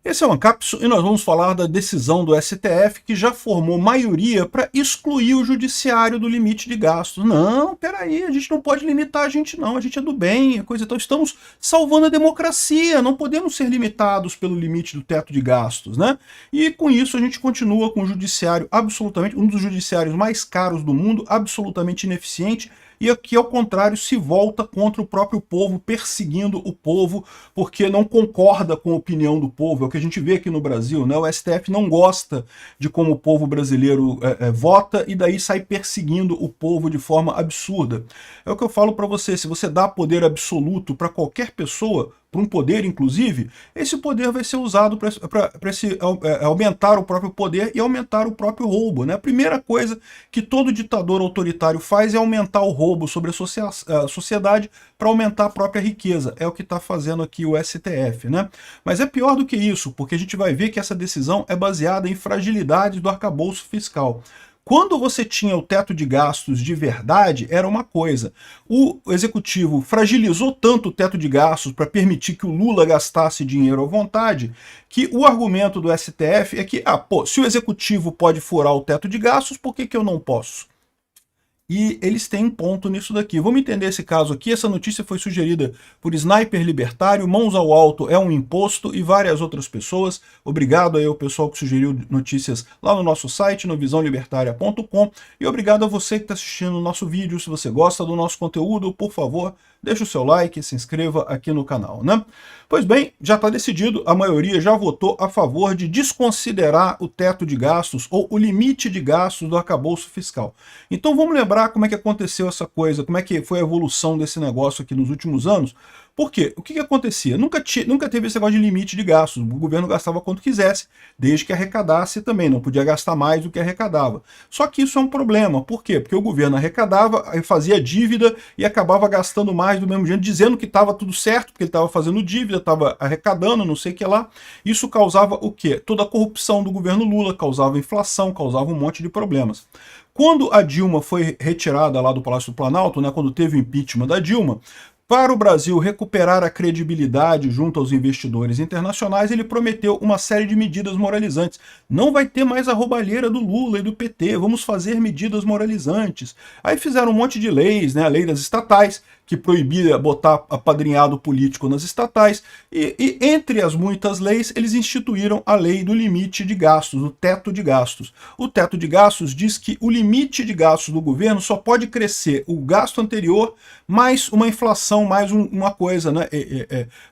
Esse é o Ancapsu e nós vamos falar da decisão do STF que já formou maioria para excluir o judiciário do limite de gastos. Não, peraí, a gente não pode limitar a gente não, a gente é do bem, coisa e tal. Estamos salvando a democracia, não podemos ser limitados pelo limite do teto de gastos, né? E com isso a gente continua com o judiciário absolutamente, um dos judiciários mais caros do mundo, absolutamente ineficiente, e aqui, ao contrário, se volta contra o próprio povo, perseguindo o povo, porque não concorda com a opinião do povo. É o que a gente vê aqui no Brasil, né? O STF não gosta de como o povo brasileiro vota e daí sai perseguindo o povo de forma absurda. É o que eu falo para você, se você dá poder absoluto para qualquer pessoa, para um poder, inclusive, esse poder vai ser usado para aumentar o próprio poder e aumentar o próprio roubo, né? A primeira coisa que todo ditador autoritário faz é aumentar o roubo sobre a sociedade para aumentar a própria riqueza. É o que está fazendo aqui o STF, né? Mas é pior do que isso, porque a gente vai ver que essa decisão é baseada em fragilidades do arcabouço fiscal. Quando você tinha o teto de gastos de verdade, era uma coisa. O executivo fragilizou tanto o teto de gastos para permitir que o Lula gastasse dinheiro à vontade, que o argumento do STF é que, se o executivo pode furar o teto de gastos, por que eu não posso? E eles têm um ponto nisso daqui. Vamos entender esse caso aqui. Essa notícia foi sugerida por Sniper Libertário, Mãos ao Alto é um Imposto e várias outras pessoas. Obrigado aí ao pessoal que sugeriu notícias lá no nosso site, no visãolibertaria.com. E obrigado a você que está assistindo o nosso vídeo. Se você gosta do nosso conteúdo, por favor, deixa o seu like e se inscreva aqui no canal, né? Pois bem, já está decidido, a maioria já votou a favor de desconsiderar o teto de gastos ou o limite de gastos do arcabouço fiscal. Então vamos lembrar como é que aconteceu essa coisa, como é que foi a evolução desse negócio aqui nos últimos anos. Por quê? O que acontecia? Nunca teve esse negócio de limite de gastos. O governo gastava quanto quisesse, desde que arrecadasse também. Não podia gastar mais do que arrecadava. Só que isso é um problema. Por quê? Porque o governo arrecadava, fazia dívida e acabava gastando mais do mesmo jeito, dizendo que estava tudo certo, porque ele estava fazendo dívida, estava arrecadando, não sei o que lá. Isso causava o quê? Toda a corrupção do governo Lula, causava inflação, causava um monte de problemas. Quando a Dilma foi retirada lá do Palácio do Planalto, né, quando teve o impeachment da Dilma, para o Brasil recuperar a credibilidade junto aos investidores internacionais, ele prometeu uma série de medidas moralizantes. Não vai ter mais a roubalheira do Lula e do PT, vamos fazer medidas moralizantes. Aí fizeram um monte de leis, né, a lei das estatais, que proibia botar apadrinhado político nas estatais, e entre as muitas leis, eles instituíram a lei do limite de gastos, o teto de gastos. O teto de gastos diz que o limite de gastos do governo só pode crescer o gasto anterior mais uma inflação, mais uma coisa, né?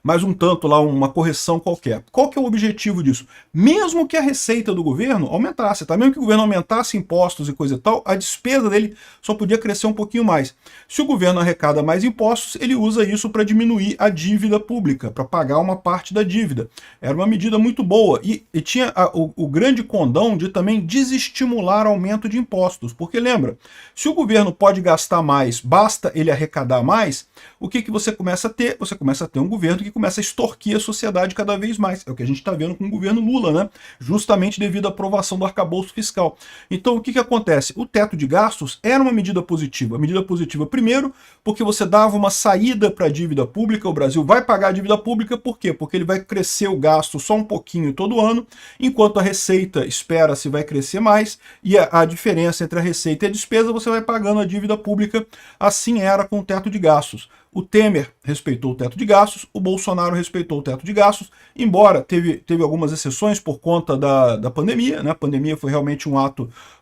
Mais um tanto lá, uma correção qualquer. Qual que é o objetivo disso? Mesmo que a receita do governo aumentasse, tá? Mesmo que o governo aumentasse impostos e coisa e tal, a despesa dele só podia crescer um pouquinho mais. Se o governo arrecada mais impostos, ele usa isso para diminuir a dívida pública, para pagar uma parte da dívida. Era uma medida muito boa e tinha o grande condão de também desestimular aumento de impostos, porque lembra, se o governo pode gastar mais, basta ele arrecadar mais, o que você começa a ter? Você começa a ter um governo que começa a extorquir a sociedade cada vez mais. É o que a gente está vendo com o governo Lula, né? Justamente devido à aprovação do arcabouço fiscal. Então o que acontece? O teto de gastos era uma medida positiva. A medida positiva, primeiro, porque você dava uma saída para a dívida pública, o Brasil vai pagar a dívida pública, por quê? Porque ele vai crescer o gasto só um pouquinho todo ano, enquanto a receita espera-se vai crescer mais, e a diferença entre a receita e a despesa você vai pagando a dívida pública. Assim era com o teto de gastos. O Temer respeitou o teto de gastos, o Bolsonaro respeitou o teto de gastos, embora teve algumas exceções por conta da pandemia, né? A pandemia foi realmente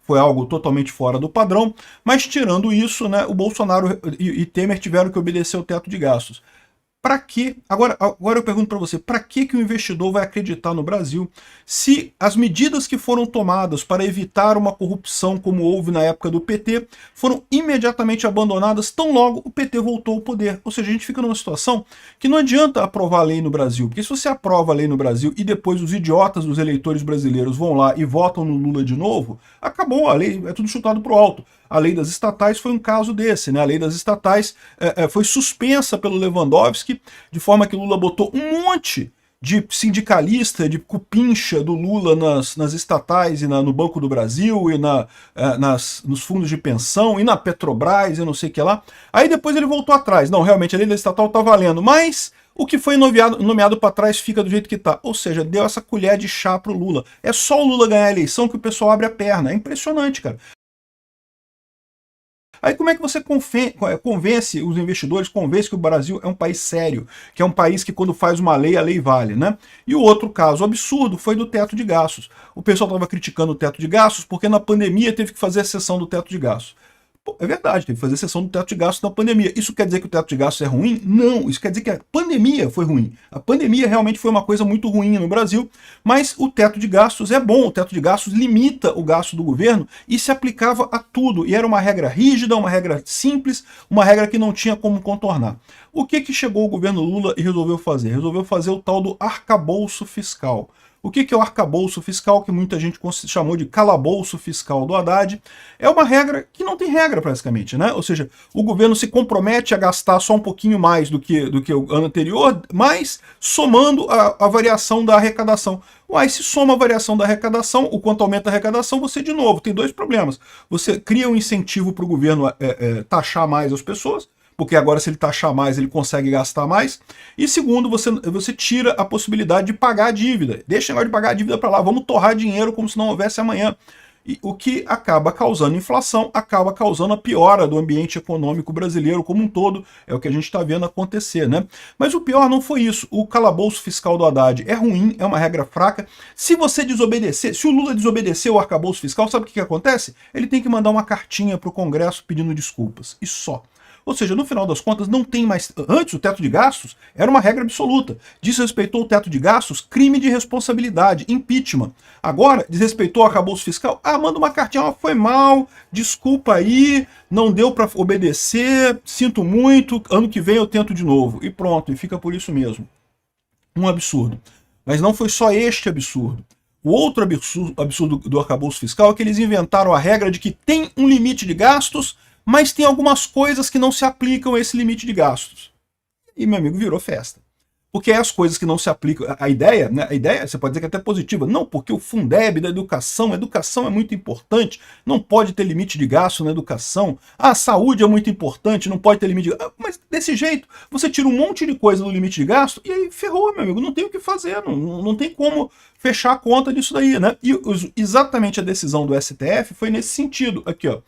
foi algo totalmente fora do padrão, mas tirando isso, né, o Bolsonaro e Temer tiveram que obedecer o teto de gastos. Para que, agora eu pergunto para você, para que o investidor vai acreditar no Brasil se as medidas que foram tomadas para evitar uma corrupção como houve na época do PT foram imediatamente abandonadas tão logo o PT voltou ao poder? Ou seja, a gente fica numa situação que não adianta aprovar a lei no Brasil, porque se você aprova a lei no Brasil e depois os idiotas dos eleitores brasileiros vão lá e votam no Lula de novo, acabou a lei, é tudo chutado para o alto. A lei das estatais foi um caso desse, né? A lei das estatais foi suspensa pelo Lewandowski, de forma que Lula botou um monte de sindicalista, de cupincha do Lula nas estatais e no Banco do Brasil e nos fundos de pensão e na Petrobras e não sei o que lá. Aí depois ele voltou atrás. Não, realmente a lei da estatal está valendo, mas O que foi nomeado para trás fica do jeito que está. Ou seja, deu essa colher de chá pro Lula. É só o Lula ganhar a eleição que o pessoal abre a perna. É impressionante, cara. Aí como é que você convence os investidores, convence que o Brasil é um país sério, que é um país que quando faz uma lei, a lei vale, né? E o outro caso absurdo foi do teto de gastos. O pessoal estava criticando o teto de gastos porque na pandemia teve que fazer a cessão do teto de gastos. Pô, é verdade, teve que fazer sessão do teto de gastos na pandemia. Isso quer dizer que o teto de gastos é ruim? Não, isso quer dizer que a pandemia foi ruim. A pandemia realmente foi uma coisa muito ruim no Brasil, mas o teto de gastos é bom, o teto de gastos limita o gasto do governo e se aplicava a tudo. E era uma regra rígida, uma regra simples, uma regra que não tinha como contornar. O que chegou o governo Lula e resolveu fazer? Resolveu fazer o tal do arcabouço fiscal. O que é o arcabouço fiscal, que muita gente chamou de calabouço fiscal do Haddad? É uma regra que não tem regra, praticamente, né? Ou seja, o governo se compromete a gastar só um pouquinho mais do que o ano anterior, mas somando a variação da arrecadação. Uai, se soma a variação da arrecadação, o quanto aumenta a arrecadação, você, de novo, tem dois problemas. Você cria um incentivo para o governo taxar mais as pessoas, porque agora se ele taxar mais, ele consegue gastar mais. E segundo, você tira a possibilidade de pagar a dívida. Deixa agora de pagar a dívida para lá, vamos torrar dinheiro como se não houvesse amanhã. E o que acaba causando inflação, acaba causando a piora do ambiente econômico brasileiro como um todo, é o que a gente está vendo acontecer, né? Mas o pior não foi isso. O calabouço fiscal do Haddad é ruim, é uma regra fraca. Se você desobedecer, se o Lula desobedecer o arcabouço fiscal, sabe o que acontece? Ele tem que mandar uma cartinha para o Congresso pedindo desculpas. E só. Ou seja, no final das contas, não tem mais... Antes, o teto de gastos era uma regra absoluta. Desrespeitou o teto de gastos, crime de responsabilidade, impeachment. Agora, desrespeitou o arcabouço fiscal, manda uma cartinha, foi mal, desculpa aí, não deu para obedecer, sinto muito, ano que vem eu tento de novo. E pronto, e fica por isso mesmo. Um absurdo. Mas não foi só este absurdo. O outro absurdo do arcabouço fiscal é que eles inventaram a regra de que tem um limite de gastos, mas tem algumas coisas que não se aplicam a esse limite de gastos. E, meu amigo, virou festa. Porque as coisas que não se aplicam... A ideia, né, você pode dizer que é até positiva. Não, porque o Fundeb da educação é muito importante, não pode ter limite de gasto na educação. A saúde é muito importante, não pode ter limite de gasto. Mas desse jeito, você tira um monte de coisa do limite de gasto e aí ferrou, meu amigo. Não tem o que fazer, não tem como fechar a conta disso daí, né? E exatamente a decisão do STF foi nesse sentido. Aqui, ó.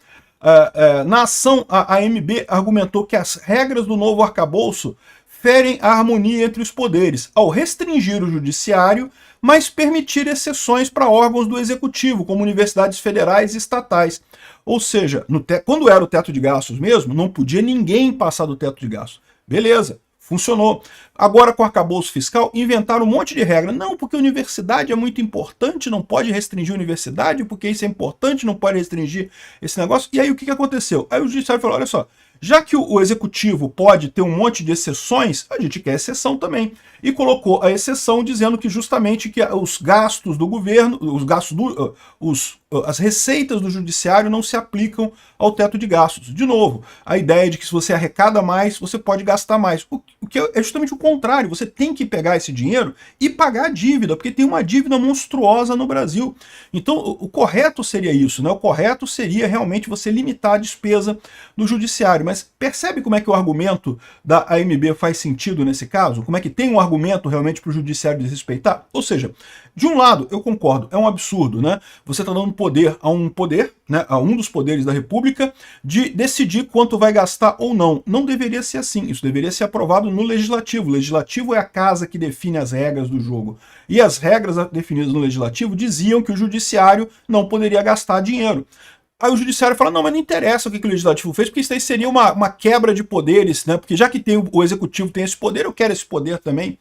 Na ação, a AMB argumentou que as regras do novo arcabouço ferem a harmonia entre os poderes, ao restringir o judiciário, mas permitir exceções para órgãos do executivo, como universidades federais e estatais. Ou seja, quando era o teto de gastos mesmo, não podia ninguém passar do teto de gastos. Beleza. Funcionou. Agora, com o arcabouço fiscal, inventaram um monte de regra. Não, porque a universidade é muito importante, não pode restringir a universidade, porque isso é importante, não pode restringir esse negócio. E aí, o que aconteceu? Aí o judiciário falou, olha só, já que o executivo pode ter um monte de exceções, a gente quer exceção também. E colocou a exceção dizendo que justamente que os gastos do governo, as receitas do judiciário não se aplicam ao teto de gastos. De novo, a ideia de que se você arrecada mais, você pode gastar mais. O que é justamente o contrário, você tem que pegar esse dinheiro e pagar a dívida, porque tem uma dívida monstruosa no Brasil. Então, o correto seria isso, né? O correto seria realmente você limitar a despesa do judiciário. Mas percebe como é que o argumento da AMB faz sentido nesse caso? Como é que tem um argumento realmente para o judiciário desrespeitar? Ou seja, de um lado, eu concordo, é um absurdo, né? Você está dando poder, né, a um dos poderes da República, de decidir quanto vai gastar ou não. Não deveria ser assim, isso deveria ser aprovado no Legislativo. O Legislativo é a casa que define as regras do jogo. E as regras definidas no Legislativo diziam que o Judiciário não poderia gastar dinheiro. Aí o Judiciário fala, não, mas não interessa o que o Legislativo fez, porque isso aí seria uma quebra de poderes, né? Porque já que o Executivo tem esse poder, eu quero esse poder também.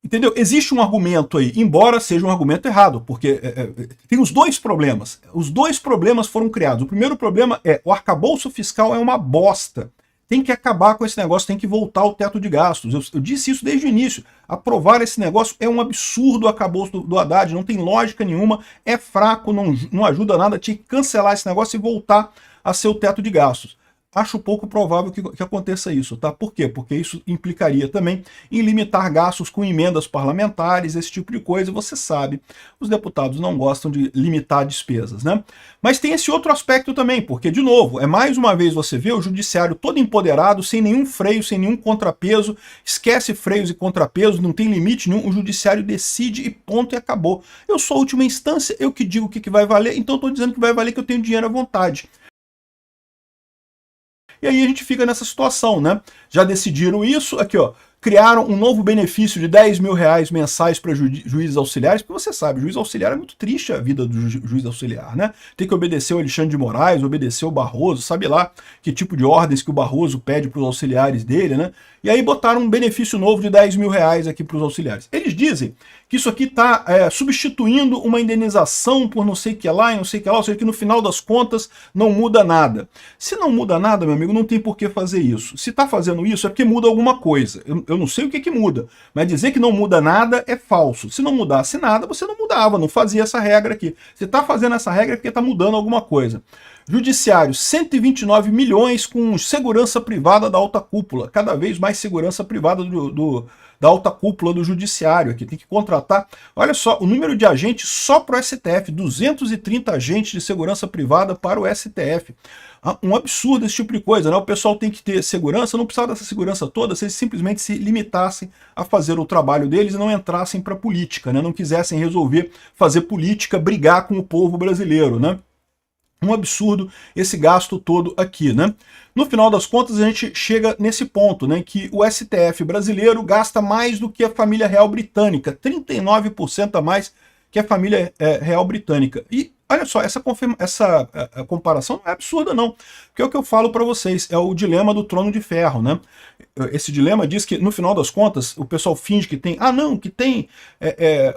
Entendeu? Existe um argumento aí, embora seja um argumento errado, porque tem os dois problemas. Os dois problemas foram criados. O primeiro problema é o arcabouço fiscal é uma bosta. Tem que acabar com esse negócio, tem que voltar ao teto de gastos. Eu disse isso desde o início. Aprovar esse negócio é um absurdo, o arcabouço do Haddad, não tem lógica nenhuma, é fraco, não ajuda nada, tinha que cancelar esse negócio e voltar a ser o teto de gastos. acho pouco provável que aconteça isso, tá? Por quê? Porque isso implicaria também em limitar gastos com emendas parlamentares, esse tipo de coisa, você sabe, os deputados não gostam de limitar despesas, né? Mas tem esse outro aspecto também, porque, de novo, mais uma vez você vê o judiciário todo empoderado, sem nenhum freio, sem nenhum contrapeso, esquece freios e contrapesos, não tem limite nenhum, o judiciário decide e ponto e acabou. Eu sou a última instância, eu que digo o que vai valer, então estou dizendo que vai valer que eu tenho dinheiro à vontade. E aí a gente fica nessa situação, né? Já decidiram isso, aqui ó, criaram um novo benefício de R$10 mil mensais para juízes auxiliares, porque você sabe, juiz auxiliar é muito triste a vida do juiz auxiliar, né? Tem que obedecer o Alexandre de Moraes, obedecer o Barroso, sabe lá que tipo de ordens que o Barroso pede para os auxiliares dele, né? E aí botaram um benefício novo de R$10 mil aqui para os auxiliares. Eles dizem que isso aqui está substituindo uma indenização por não sei o que lá e não sei o que lá, ou seja, que no final das contas não muda nada. Se não muda nada, meu amigo, não tem por que fazer isso. Se está fazendo isso é porque muda alguma coisa. Eu não sei o que muda, mas dizer que não muda nada é falso. Se não mudasse nada, você não mudava, não fazia essa regra aqui. Se está fazendo essa regra é porque está mudando alguma coisa. Judiciário, 129 milhões com segurança privada da alta cúpula. Cada vez mais segurança privada da alta cúpula do judiciário. Aqui tem que contratar, olha só, o número de agentes só para o STF, 230 agentes de segurança privada para o STF. Um absurdo esse tipo de coisa, né? O pessoal tem que ter segurança, não precisava dessa segurança toda se eles simplesmente se limitassem a fazer o trabalho deles e não entrassem para política, né? Não quisessem resolver fazer política, brigar com o povo brasileiro, né? Um absurdo esse gasto todo aqui, né? No final das contas, a gente chega nesse ponto, né? Que o STF brasileiro gasta mais do que a família real britânica, 39% a mais que a família real britânica. E olha só, essa comparação não é absurda, não. Porque é o que eu falo para vocês, é o dilema do trono de ferro, né? Esse dilema diz que, no final das contas, o pessoal finge que tem, que tem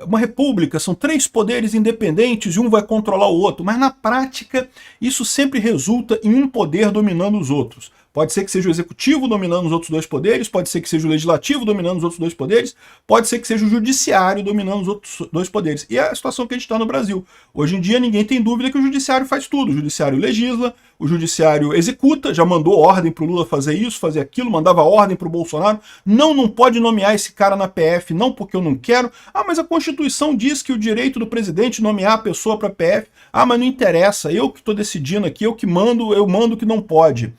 uma república, são 3 poderes independentes e um vai controlar o outro, mas na prática isso sempre resulta em um poder dominando os outros. Pode ser que seja o executivo dominando os outros 2 poderes, pode ser que seja o legislativo dominando os outros 2 poderes, pode ser que seja o judiciário dominando os outros 2 poderes. E é a situação que a gente está no Brasil. Hoje em dia ninguém tem dúvida que o judiciário faz tudo. O judiciário legisla, o judiciário executa, já mandou ordem para o Lula fazer isso, fazer aquilo, mandava ordem para o Bolsonaro. Não pode nomear esse cara na PF, não porque eu não quero. Mas a Constituição diz que o direito do presidente nomear a pessoa para a PF. Mas não interessa, eu que estou decidindo aqui, eu que mando, eu mando que não pode.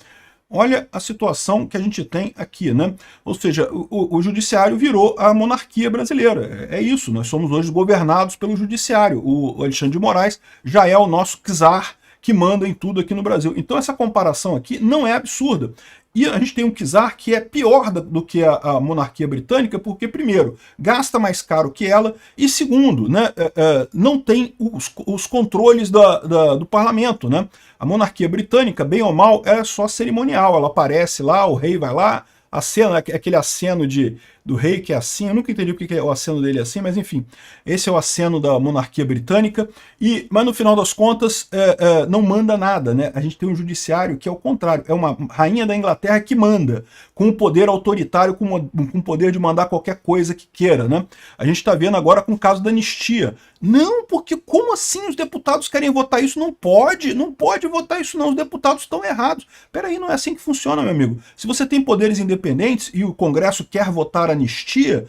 Olha a situação que a gente tem aqui, né? Ou seja, o judiciário virou a monarquia brasileira. É isso, nós somos hoje governados pelo judiciário. O Alexandre de Moraes já é o nosso czar que manda em tudo aqui no Brasil. Então essa comparação aqui não é absurda. E a gente tem um czar que é pior do que a monarquia britânica, porque, primeiro, gasta mais caro que ela, e segundo, né, não tem os controles do parlamento. Né? A monarquia britânica, bem ou mal, é só cerimonial. Ela aparece lá, o rei vai lá, acena, aquele aceno do rei que é assim, eu nunca entendi porque o aceno dele é assim, mas enfim, esse é o aceno da monarquia britânica, mas no final das contas não manda nada, né? A gente tem um judiciário que é o contrário, é uma rainha da Inglaterra que manda, com o poder autoritário, com o poder de mandar qualquer coisa que queira, né? A gente está vendo agora com o caso da anistia. Não, porque como assim os deputados querem votar isso? Não pode votar isso não, os deputados estão errados. Peraí, não é assim que funciona, meu amigo. Se você tem poderes independentes e o Congresso quer votar anistia,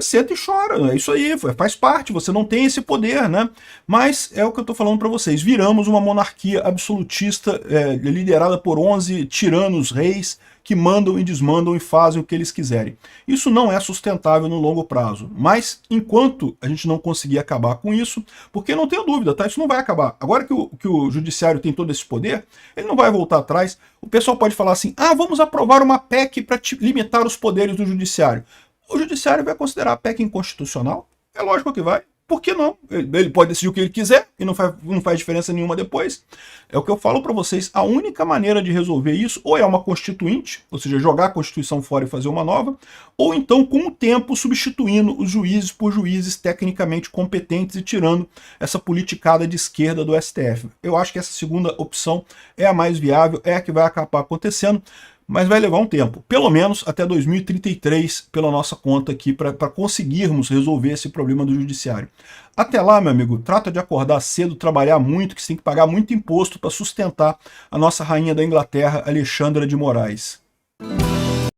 senta e chora, é isso aí, faz parte, você não tem esse poder, né? Mas é o que eu estou falando para vocês, viramos uma monarquia absolutista liderada por 11 tiranos reis que mandam e desmandam e fazem o que eles quiserem. Isso não é sustentável no longo prazo, mas enquanto a gente não conseguir acabar com isso, porque não tenho dúvida, tá? Isso não vai acabar. Agora que o judiciário tem todo esse poder, ele não vai voltar atrás. O pessoal pode falar assim, vamos aprovar uma PEC para limitar os poderes do judiciário. O judiciário vai considerar a PEC inconstitucional? É lógico que vai. Por que não? Ele pode decidir o que ele quiser e não faz diferença nenhuma depois. É o que eu falo para vocês. A única maneira de resolver isso ou é uma constituinte, ou seja, jogar a Constituição fora e fazer uma nova, ou então, com o tempo, substituindo os juízes por juízes tecnicamente competentes e tirando essa politicada de esquerda do STF. Eu acho que essa segunda opção é a mais viável, é a que vai acabar acontecendo. Mas vai levar um tempo, pelo menos até 2033, pela nossa conta aqui, para conseguirmos resolver esse problema do judiciário. Até lá, meu amigo, trata de acordar cedo, trabalhar muito, que você tem que pagar muito imposto para sustentar a nossa rainha da Inglaterra, Alexandra de Moraes.